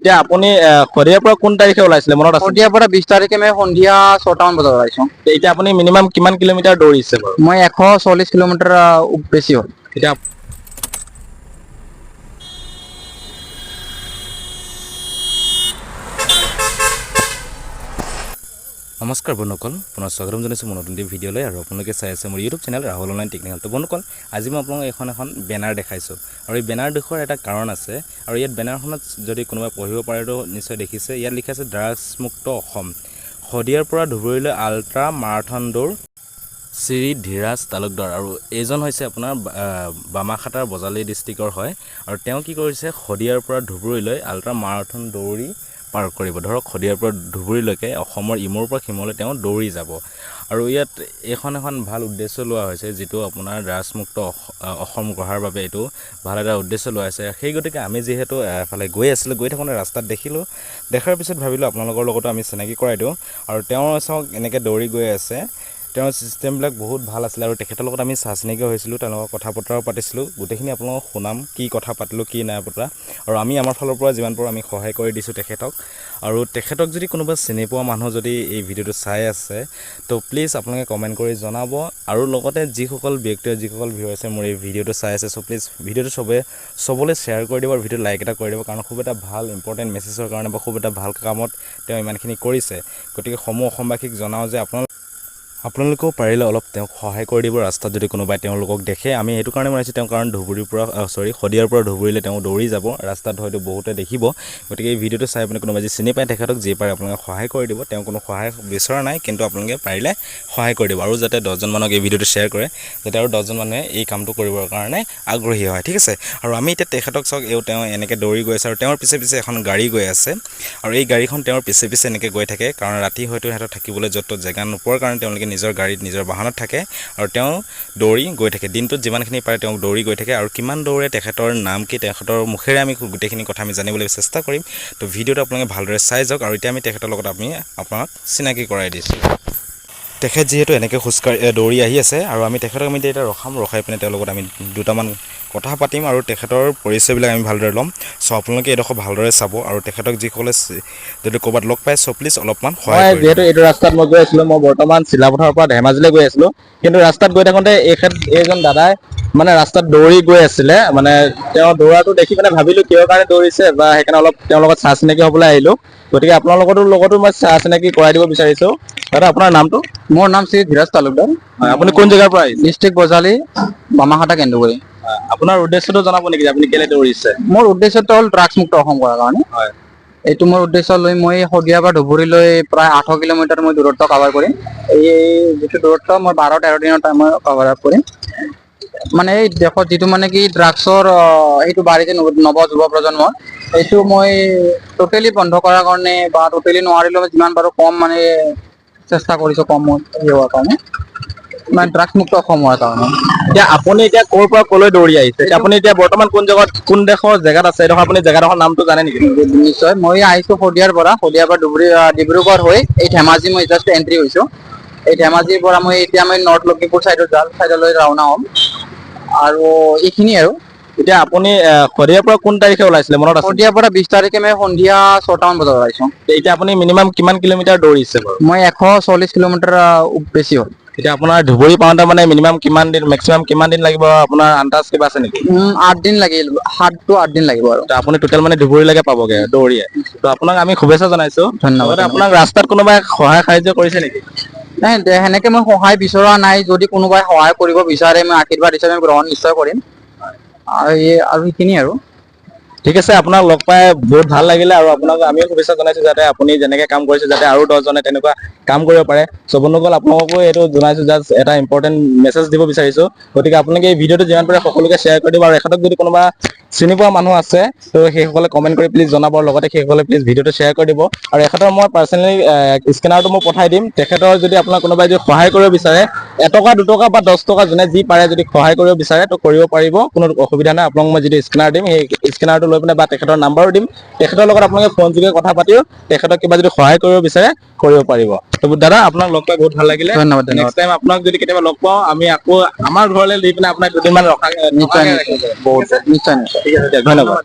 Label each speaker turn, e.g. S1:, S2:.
S1: এতিয়া আপুনি খৰিয়াৰ পৰা কোন তাৰিখে ওলাইছিলে মনত আছে?
S2: শদিয়াৰ পৰা 20 তাৰিখে মই সন্ধিয়া 6টা মান বজাত ওলাইছো।
S1: এতিয়া আপুনি মিনিমাম কিমান কিলোমিটাৰ দৌৰিছে বাৰু?
S2: মই 140 কিলোমিটাৰ বেছি হ'ল।
S1: এতিয়া নমস্কাৰ বন্ধুসকল, পুনৰ স্বাগতম জনাইছোঁ মোৰ নতুন ভিডিঅ'লৈ। আৰু আপোনালোকে চাই আছে মোৰ YouTube channel Rahul online technical. তো বন্ধুসকল, আজি মই আপোনালোকক এখন বেনাৰ দেখাইছোঁ, আৰু এই বেনাৰ দেখুৱাৰ এটা কাৰণ আছে। আৰু ইয়াত বেনাৰখনত যদি কোনোবাই পঢ়িব পাৰে তো নিশ্চয় দেখিছে, ইয়াত লিখা আছে ড্ৰাগছ মুক্ত অসম, শদিয়াৰ পৰা ধুবুৰীলৈ আল্ট্ৰা মাৰাথন দৌৰ, শ্ৰী ধীৰাজ তালুকদাৰ। আৰু এইজন হৈছে আপোনাৰ বামাখাটাৰ বজালী ডিষ্ট্ৰিক্টৰ হয়। আৰু তেওঁ কি কৰিছে, শদিয়াৰ পৰা ধুবুৰীলৈ আল্ট্ৰা মাৰাথন দৌৰি পাৰ কৰিব। ধৰক শদিয়াৰ পৰা ধুবুৰীলৈকে অসমৰ ইমূৰৰ পৰা সিমূৰলৈ তেওঁ দৌৰি যাব। আৰু ইয়াত এখন ভাল উদ্দেশ্য লোৱা হৈছে, যিটো আপোনাৰ ড্ৰাগছমুক্ত অসম গঢ়াৰ বাবে এইটো ভাল এটা উদ্দেশ্য লোৱা হৈছে। সেই গতিকে আমি যিহেতু এফালে গৈ আছিলোঁ, গৈ থাকোঁতে ৰাস্তাত দেখাৰ পিছত ভাবিলোঁ আপোনালোকৰ লগতো আমি চিনাকি কৰাই দিওঁ। আৰু তেওঁ চাওক এনেকৈ দৌৰি গৈ আছে, তেওঁৰ ছিষ্টেমবিলাক বহুত ভাল আছিলে। আৰু তেখেতৰ লগত আমি চা চিনাকি হৈছিলোঁ, তেওঁলোকৰ কথা বতৰাও পাতিছিলোঁ। গোটেইখিনি আপোনালোকক শুনাম, কি কথা পাতিলোঁ কি নাই পতা। আৰু আমি আমাৰ ফালৰ পৰা যিমান পাৰোঁ আমি সহায় কৰি দিছোঁ তেখেতক। আৰু তেখেতক যদি কোনোবা চিনি পোৱা মানুহ যদি এই ভিডিঅ'টো চাই আছে, তো প্লিজ আপোনালোকে কমেণ্ট কৰি জনাব। আৰু লগতে যিসকল ব্যক্তিয়ে যিসকল ভিউৱাৰ্ছে মোৰ এই ভিডিঅ'টো চাই আছে, চ' প্লিজ ভিডিঅ'টো চবলৈ শ্বেয়াৰ কৰি দিব, আৰু ভিডিঅ'টো লাইক এটা কৰি দিব। কাৰণ খুব এটা ভাল ইম্পৰ্টেণ্ট মেছেজৰ কাৰণে বা খুব এটা ভাল কামত তেওঁ ইমানখিনি কৰিছে। গতিকে সমূহ অসমবাসীক জনাওঁ যে আপোনালোকেও পাৰিলে অলপ তেওঁক সহায় কৰি দিব। ৰাস্তাত যদি কোনোবাই তেওঁলোকক দেখে, আমি এইটো কাৰণে বনাইছোঁ তেওঁ, কাৰণ শদিয়াৰ পৰা ধুবুৰীলৈ তেওঁ দৌৰি যাব, ৰাস্তাত হয়তো বহুতে দেখিব। গতিকে এই ভিডিঅ'টো চাই আপুনি কোনোবাই যদি চিনি পায় তেখেতক, যি পাৰে আপোনালোকে সহায় কৰি দিব। তেওঁ কোনো সহায় বিচৰা নাই, কিন্তু আপোনালোকে পাৰিলে সহায় কৰি দিব। আৰু যাতে 10জন মানুহক এই ভিডিঅ'টো শ্বেয়াৰ কৰে, যাতে আৰু 10জন মানুহে এই কামটো কৰিবৰ কাৰণে আগ্ৰহী হয়, ঠিক আছে। আৰু আমি এতিয়া তেখেতক চাওক, তেওঁ এনেকৈ দৌৰি গৈ আছে, আৰু তেওঁৰ পিছে এখন গাড়ী গৈ আছে। আৰু এই গাড়ীখন তেওঁৰ পিছে এনেকৈ গৈ থাকে, কাৰণ ৰাতি হয়তো সিহঁতৰ থাকিবলৈ য'ত ত'ত জেগা নোপোৱাৰ কাৰণে তেওঁলোকে নিজৰ গাড়ীত নিজৰ বাহনত থাকে। আৰু তেওঁ দৌৰি গৈ থাকে, দিনটোত যিমানখিনি পাৰে তেওঁ দৌৰি গৈ থাকে। আৰু কিমান দৌৰে, তেখেতৰ নাম কি, তেখেতৰ মুখেৰে আমি গোটেইখিনি কথা আমি জানিবলৈ চেষ্টা কৰিম। তো ভিডিঅ'টো আপোনালোকে ভালদৰে চাই যাওক। আৰু এতিয়া আমি তেখেতৰ লগত আপোনাক চিনাকি কৰাই দিছোঁ। তেখেত যিহেতু এনেকৈ দৌৰি আহি আছে, আৰু আমি তেখেতক এতিয়া ৰখাই পিনে তেওঁৰ লগত আমি দুটামান কথা পাতিম, আৰু তেখেতৰ পৰিচয়বিলাক আমি ভালদৰে ল'ম। চ' আপোনালোকে এইডোখৰ ভালদৰে চাব, আৰু তেখেতক যিসকলে যদি ক'ৰবাত লগ পায়, চ' প্লিজ অলপমান সহায় কৰি দিব। যিহেতু এইটো ৰাস্তাত মই গৈ আছিলোঁ, মই বৰ্তমান চিলাপথাৰৰ পৰা ধেমাজিলৈ গৈ আছিলোঁ। কিন্তু ৰাস্তাত গৈ থাকোঁতে এইজন দাদাই মানে ৰাস্তাত দৌৰি গৈ আছিলে। মানে তেওঁ দৌৰাটো দেখি মানে ভাবিলোঁ কিহৰ কাৰণে দৌৰিছে, বা সেইকাৰণে অলপ তেওঁৰ লগত চা চিনাকি হ'বলৈ আহিলোঁ। গতিকে আপোনালোকৰ লগতো মই চা চিনাকি কৰাই দিব বিচাৰিছোঁ। দাদা, আপোনাৰ নামটো?
S2: মোৰ নাম শ্ৰী ধীৰাজ তালুকদাৰ।
S1: হয়, আপুনি কোন জেগাৰ পৰা আহিছে?
S2: ডিষ্ট্ৰিক্ট বজালী, বামাখাটা কেন্দুগুৰি।
S1: আপোনাৰ উদ্দেশ্যটো জনাব নেকি, আপুনি কেলৈ দৌৰিছে?
S2: মোৰ উদ্দেশ্যটো হ'ল ড্ৰাগছমুক্ত অসম কৰাৰ কাৰণে।
S1: হয়,
S2: এইটো মোৰ উদ্দেশ্য লৈ মই শদিয়াৰ পৰা ধুবুৰীলৈ প্ৰায় 8 কিলোমিটাৰ মই দূৰত্ব কভাৰ কৰিম। এই যিটো দূৰত্ব মই 12-13 দিনৰ টাইমত কভাৰ আপ কৰিম। মানে এই দেশত যিটো মানে কি ড্ৰাগছৰ এইটো বাঢ়িছে নৱ যুৱ প্ৰজন্মৰ, এইটো মই টোটেলি বন্ধ কৰাৰ কাৰণে, বা টোটেলি নোৱাৰিলেও যিমান পাৰোঁ কম মানে চেষ্টা কৰিছোঁ, কম হোৱাৰ কাৰণে, মানে ড্ৰাগছমুক্ত অসম হোৱাৰ কাৰণে।
S1: এতিয়া আপুনি ক'ৰ পৰা ক'লৈ দৌৰি আহিছে? আপুনি এতিয়া বৰ্তমান কোন দেশৰ জেগাত আছে? এইডোখৰ আপুনি জেগাডোখৰ নামটো জানে নেকি?
S2: নিশ্চয়, মই আহিছোঁ শদিয়াৰ পৰা ডিব্ৰুগড় হৈ এই ধেমাজি মই জাষ্ট এণ্ট্ৰি হৈছোঁ। এই ধেমাজিৰ পৰা মই নৰ্থ লখিমপুৰ চাইডলৈ ৰাওনা হ'ম। আৰু এইখিনি আৰু।
S1: এতিয়া আপুনি শদিয়াৰ পৰা কোন তাৰিখে ওলাইছিলে মনত আছে?
S2: শদিয়াৰ পৰা 20 তাৰিখে মই সন্ধিয়া 6টা মান বজাত ওলাইছোঁ।
S1: এতিয়া আপুনি মিনিমাম কিমান কিলোমিটাৰ দৌৰিছে বাৰু?
S2: মই 140 কিলোমিটাৰ বেছি হ'ল।
S1: এতিয়া আপোনাৰ ধুবুৰী পাওঁতে মানে মিনিমাম মেক্সিমাম কিমান দিন লাগিব, আপোনাৰ আন্দাজ কিবা আছে নেকি?
S2: 8 দিন লাগিল, 7 to 8 দিন লাগিব। আৰু
S1: আপুনি টোটেল মানে ধুবুৰীলৈকে পাবগে দৌৰিয়ে। তো আপোনাক আমি শুভেচ্ছা জনাইছোঁ।
S2: ধন্যবাদ।
S1: আপোনাক ৰাস্তাত কোনোবাই সহায় সাহায্য কৰিছে নেকি?
S2: নাই, সেনেকে মই সহায় বিচৰা নাই। যদি কোনোবাই সহায় কৰিব বিচাৰে, মই আশীৰ্বাদ হিচাপে গ্ৰহণ নিশ্চয় কৰিম। আৰু সেইখিনি আৰু।
S1: ঠিক আছে, আপোনাক লগ পাই বহুত ভাল লাগিলে। আৰু আপোনাক আমিও শুভেচ্ছা জনাইছোঁ, যাতে আপুনি যেনেকৈ কাম কৰিছে যাতে আৰু 10জনে তেনেকুৱা কাম কৰিব পাৰে। চ' বন্ধুসকল, আপোনালোকো এইটো জনাইছোঁ, জাষ্ট এটা ইম্পৰ্টেণ্ট মেছেজ দিব বিচাৰিছোঁ। গতিকে আপোনালোকে এই ভিডিঅ'টো যিমান পাৰে সকলোকে শ্বেয়াৰ কৰি দিব। আৰু এখেতক যদি কোনোবা চিনি পোৱা মানুহ আছে, তো সেইসকলে কমেণ্ট কৰি প্লিজ জনাব। লগতে সেইসকলে প্লিজ ভিডিঅ'টো শ্বেয়াৰ কৰি দিব। আৰু এখেতৰ মই পাৰ্চনেলি স্কেনাৰটো মই পঠাই দিম। তেখেতৰ যদি আপোনাৰ কোনোবাই যদি সহায় কৰিব বিচাৰে, 1 টকা 2 টকা বা 10 টকা যোনে যি পাৰে যদি সহায় কৰিব বিচাৰে, তো কৰিব পাৰিব, কোনো অসুবিধা নাই। আপোনাক মই যিটো স্কেনাৰ দিম, সেই স্কেনাৰটো লৈ পিনে বা তেখেতৰ নাম্বাৰো দিম, তেখেতৰ লগত আপোনালোকে ফোন যোগে কথা পাতিও তেখেতক কিবা যদি সহায় কৰিব বিচাৰে কৰিব পাৰিব। তো দাদা, আপোনাক লগ পাই বহুত ভাল লাগিলে।
S2: ধন্যবাদ।
S1: নেক্সট টাইম আপোনাক যদি কেতিয়াবা লগ পাওঁ, আমি আকৌ আমাৰ ঘৰলৈ দি পিনে আপোনাক দুদিনমান
S2: নিশ্চয়।
S1: ঠিক আছে, ধন্যবাদ।